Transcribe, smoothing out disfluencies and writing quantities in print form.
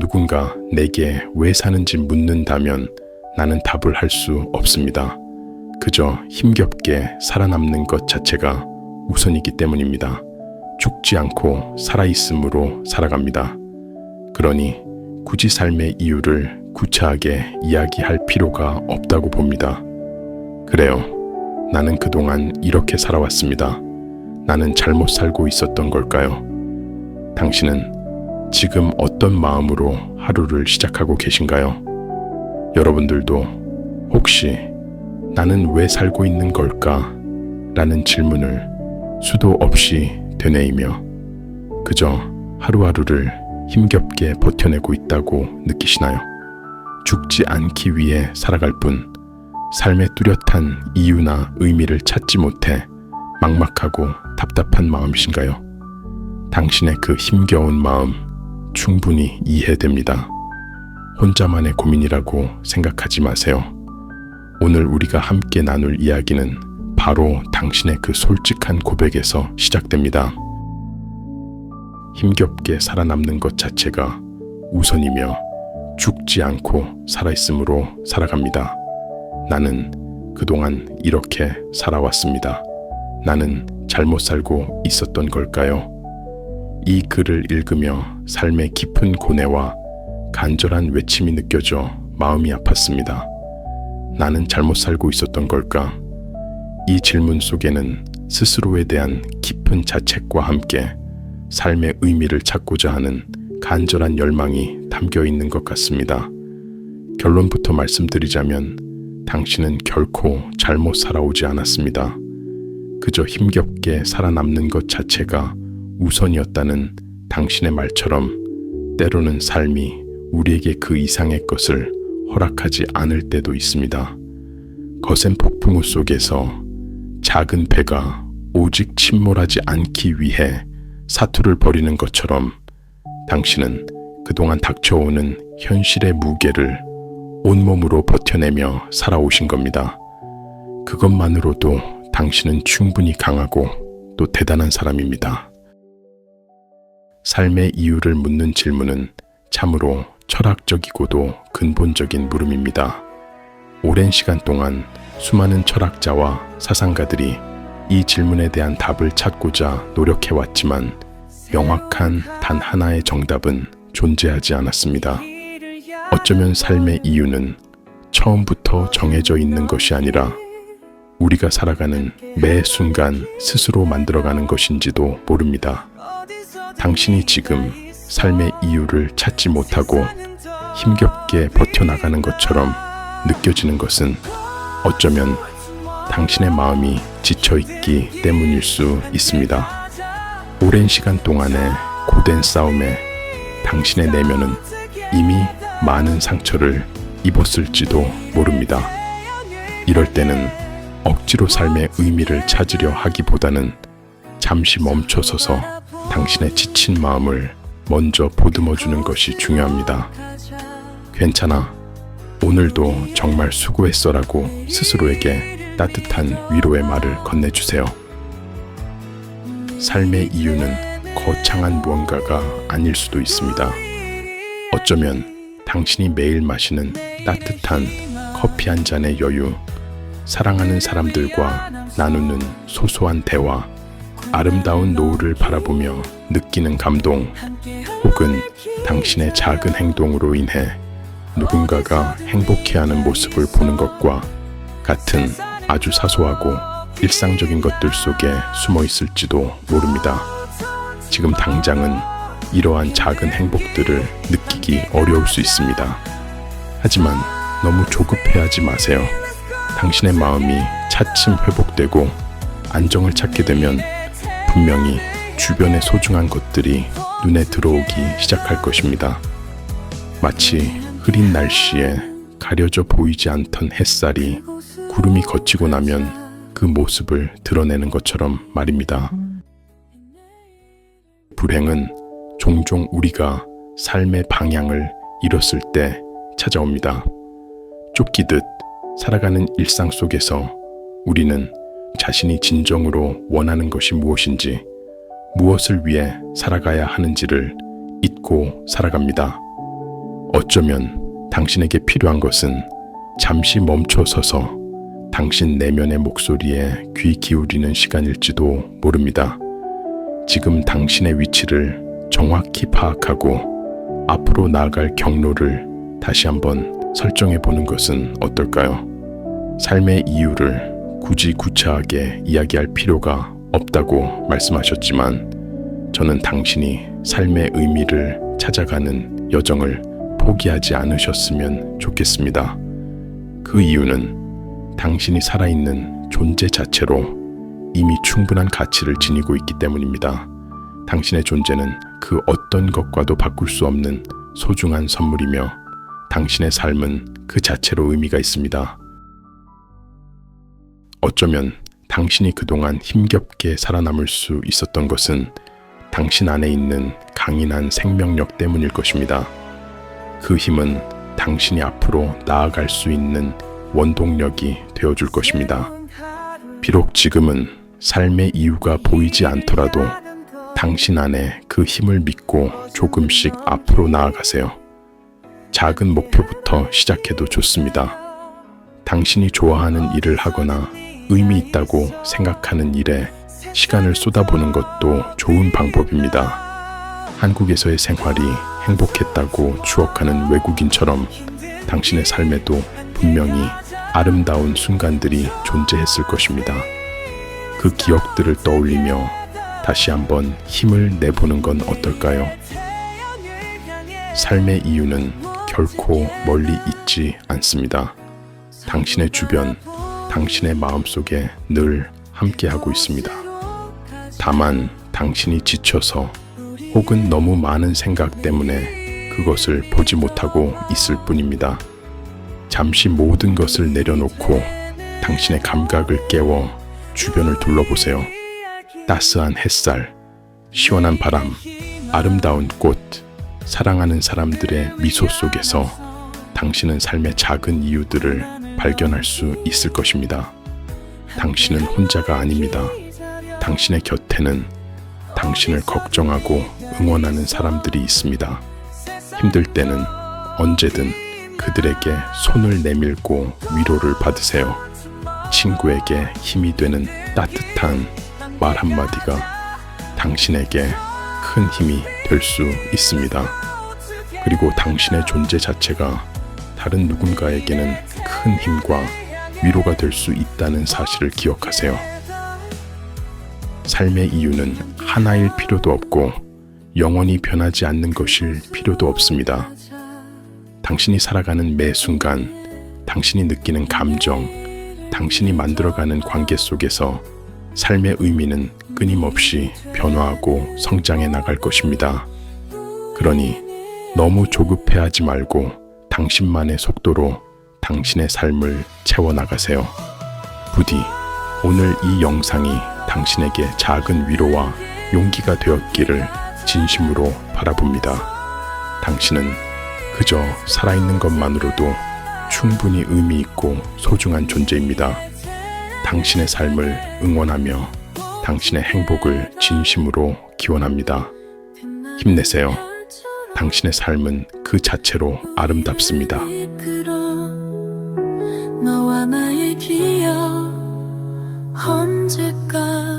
누군가 내게 왜 사는지 묻는다면 나는 답을 할 수 없습니다. 그저 힘겹게 살아남는 것 자체가 우선이기 때문입니다. 죽지 않고 살아있음으로 살아갑니다. 그러니 굳이 삶의 이유를 구차하게 이야기할 필요가 없다고 봅니다. 그래요. 나는 그동안 이렇게 살아왔습니다. 나는 잘못 살고 있었던 걸까요? 당신은 지금 어떤 마음으로 하루를 시작하고 계신가요? 여러분들도 혹시 나는 왜 살고 있는 걸까? 라는 질문을 수도 없이 되뇌이며 그저 하루하루를 힘겹게 버텨내고 있다고 느끼시나요? 죽지 않기 위해 살아갈 뿐 삶의 뚜렷한 이유나 의미를 찾지 못해 막막하고 답답한 마음이신가요? 당신의 그 힘겨운 마음 충분히 이해됩니다. 혼자만의 고민이라고 생각하지 마세요. 오늘 우리가 함께 나눌 이야기는 바로 당신의 그 솔직한 고백에서 시작됩니다. 힘겹게 살아남는 것 자체가 우선이며 죽지 않고 살아있음으로 살아갑니다. 나는 그동안 이렇게 살아왔습니다. 나는 잘못 살고 있었던 걸까요? 이 글을 읽으며 삶의 깊은 고뇌와 간절한 외침이 느껴져 마음이 아팠습니다. 나는 잘못 살고 있었던 걸까? 이 질문 속에는 스스로에 대한 깊은 자책과 함께 삶의 의미를 찾고자 하는 간절한 열망이 담겨 있는 것 같습니다. 결론부터 말씀드리자면 당신은 결코 잘못 살아오지 않았습니다. 그저 힘겹게 살아남는 것 자체가 우선이었다는 당신의 말처럼 때로는 삶이 우리에게 그 이상의 것을 허락하지 않을 때도 있습니다. 거센 폭풍우 속에서 작은 배가 오직 침몰하지 않기 위해 사투를 벌이는 것처럼 당신은 그동안 닥쳐오는 현실의 무게를 온몸으로 버텨내며 살아오신 겁니다. 그것만으로도 당신은 충분히 강하고 또 대단한 사람입니다. 삶의 이유를 묻는 질문은 참으로 철학적이고도 근본적인 물음입니다. 오랜 시간 동안 수많은 철학자와 사상가들이 이 질문에 대한 답을 찾고자 노력해왔지만 명확한 단 하나의 정답은 존재하지 않았습니다. 어쩌면 삶의 이유는 처음부터 정해져 있는 것이 아니라 우리가 살아가는 매 순간 스스로 만들어가는 것인지도 모릅니다. 당신이 지금 삶의 이유를 찾지 못하고 힘겹게 버텨나가는 것처럼 느껴지는 것은 어쩌면 당신의 마음이 지쳐있기 때문일 수 있습니다. 오랜 시간 동안의 고된 싸움에 당신의 내면은 이미 많은 상처를 입었을지도 모릅니다. 이럴 때는 억지로 삶의 의미를 찾으려 하기보다는 잠시 멈춰서서 당신의 지친 마음을 먼저 보듬어주는 것이 중요합니다. 괜찮아. 오늘도 정말 수고했어라고 스스로에게 따뜻한 위로의 말을 건네주세요. 삶의 이유는 거창한 무언가가 아닐 수도 있습니다. 어쩌면 당신이 매일 마시는 따뜻한 커피 한 잔의 여유, 사랑하는 사람들과 나누는 소소한 대화, 아름다운 노을을 바라보며 느끼는 감동, 혹은 당신의 작은 행동으로 인해 누군가가 행복해하는 모습을 보는 것과 같은 아주 사소하고 일상적인 것들 속에 숨어 있을지도 모릅니다. 지금 당장은 이러한 작은 행복들을 느끼기 어려울 수 있습니다. 하지만 너무 조급해하지 마세요. 당신의 마음이 차츰 회복되고 안정을 찾게 되면 분명히 주변의 소중한 것들이 눈에 들어오기 시작할 것입니다. 마치 흐린 날씨에 가려져 보이지 않던 햇살이 구름이 걷히고 나면 그 모습을 드러내는 것처럼 말입니다. 불행은 종종 우리가 삶의 방향을 잃었을 때 찾아옵니다. 쫓기듯 살아가는 일상 속에서 우리는 자신이 진정으로 원하는 것이 무엇인지, 무엇을 위해 살아가야 하는지를 잊고 살아갑니다. 어쩌면 당신에게 필요한 것은 잠시 멈춰서서 당신 내면의 목소리에 귀 기울이는 시간일지도 모릅니다. 지금 당신의 위치를 정확히 파악하고 앞으로 나아갈 경로를 다시 한번 설정해 보는 것은 어떨까요? 삶의 이유를 굳이 구차하게 이야기할 필요가 없다고 말씀하셨지만 저는 당신이 삶의 의미를 찾아가는 여정을 포기하지 않으셨으면 좋겠습니다. 그 이유는 당신이 살아있는 존재 자체로 이미 충분한 가치를 지니고 있기 때문입니다. 당신의 존재는 그 어떤 것과도 바꿀 수 없는 소중한 선물이며 당신의 삶은 그 자체로 의미가 있습니다. 어쩌면 당신이 그동안 힘겹게 살아남을 수 있었던 것은 당신 안에 있는 강인한 생명력 때문일 것입니다. 그 힘은 당신이 앞으로 나아갈 수 있는 원동력이 되어줄 것입니다. 비록 지금은 삶의 이유가 보이지 않더라도 당신 안에 그 힘을 믿고 조금씩 앞으로 나아가세요. 작은 목표부터 시작해도 좋습니다. 당신이 좋아하는 일을 하거나 의미 있다고 생각하는 일에 시간을 쏟아보는 것도 좋은 방법입니다. 한국에서의 생활이 행복했다고 추억하는 외국인처럼 당신의 삶에도 분명히 아름다운 순간들이 존재했을 것입니다. 그 기억들을 떠올리며 다시 한번 힘을 내보는 건 어떨까요? 삶의 이유는 결코 멀리 있지 않습니다. 당신의 주변, 당신의 마음속에 늘 함께하고 있습니다. 다만 당신이 지쳐서 혹은 너무 많은 생각 때문에 그것을 보지 못하고 있을 뿐입니다. 잠시 모든 것을 내려놓고 당신의 감각을 깨워 주변을 둘러보세요. 따스한 햇살, 시원한 바람, 아름다운 꽃, 사랑하는 사람들의 미소 속에서 당신은 삶의 작은 이유들을 발견할 수 있을 것입니다. 당신은 혼자가 아닙니다. 당신의 곁에는 당신을 걱정하고 응원하는 사람들이 있습니다. 힘들 때는 언제든 그들에게 손을 내밀고 위로를 받으세요. 친구에게 힘이 되는 따뜻한 말 한마디가 당신에게 큰 힘이 될 수 있습니다. 그리고 당신의 존재 자체가 다른 누군가에게는 큰 힘과 위로가 될 수 있다는 사실을 기억하세요. 삶의 이유는 하나일 필요도 없고 영원히 변하지 않는 것일 필요도 없습니다. 당신이 살아가는 매 순간, 당신이 느끼는 감정, 당신이 만들어가는 관계 속에서 삶의 의미는 끊임없이 변화하고 성장해 나갈 것입니다. 그러니 너무 조급해하지 말고 당신만의 속도로 당신의 삶을 채워나가세요. 부디 오늘 이 영상이 당신에게 작은 위로와 용기가 되었기를 진심으로 바라봅니다. 당신은 그저 살아있는 것만으로도 충분히 의미 있고 소중한 존재입니다. 당신의 삶을 응원하며 당신의 행복을 진심으로 기원합니다. 힘내세요. 당신의 삶은 그 자체로 아름답습니다. 너와 나의 기억 언제까지나